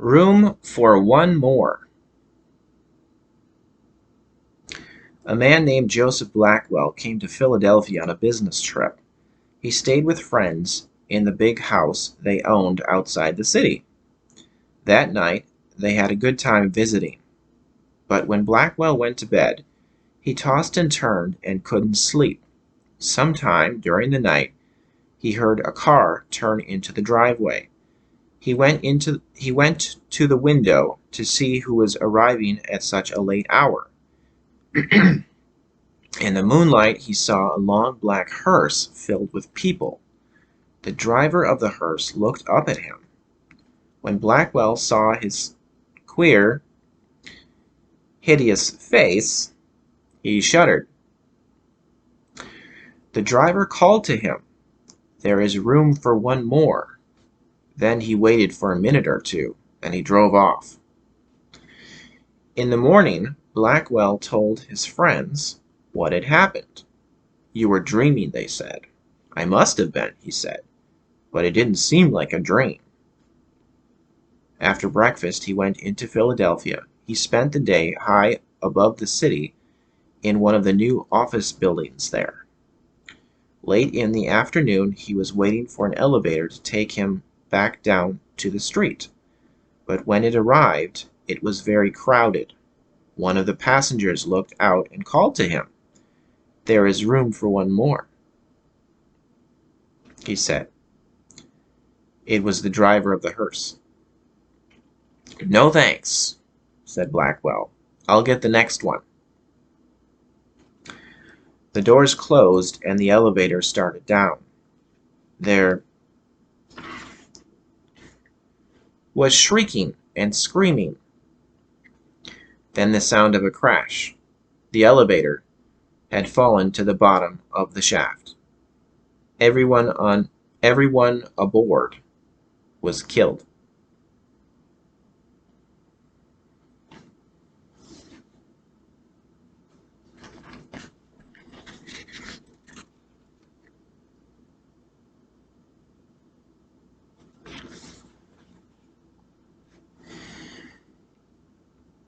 Room for one more. A man named Joseph Blackwell came to Philadelphia on a business trip. He stayed with friends in the big house they owned outside the city. That night, they had a good time visiting. But when Blackwell went to bed, he tossed and turned and couldn't sleep. Sometime during the night, he heard a car turn into the driveway. He went to the window to see who was arriving at such a late hour. In the moonlight, he saw a long black hearse filled with people. The driver of the hearse looked up at him. When Blackwell saw his queer, hideous face, he shuddered. The driver called to him, "There is room for one more." Then he waited for a minute or two, and he drove off. In the morning, Blackwell told his friends what had happened. "You were dreaming," they said. "I must have been," he said, "but it didn't seem like a dream." After breakfast, he went into Philadelphia. He spent the day high above the city in one of the new office buildings there. Late in the afternoon, he was waiting for an elevator to take him back down to the street. But when it arrived, it was very crowded. One of the passengers looked out and called to him. "There is room for one more," he said. It was the driver of the hearse. "No thanks," said Blackwell. "I'll get the next one." The doors closed and the elevator started down. There was shrieking and screaming. Then the sound of a crash. The elevator had fallen to the bottom of the shaft. Everyone aboard was killed.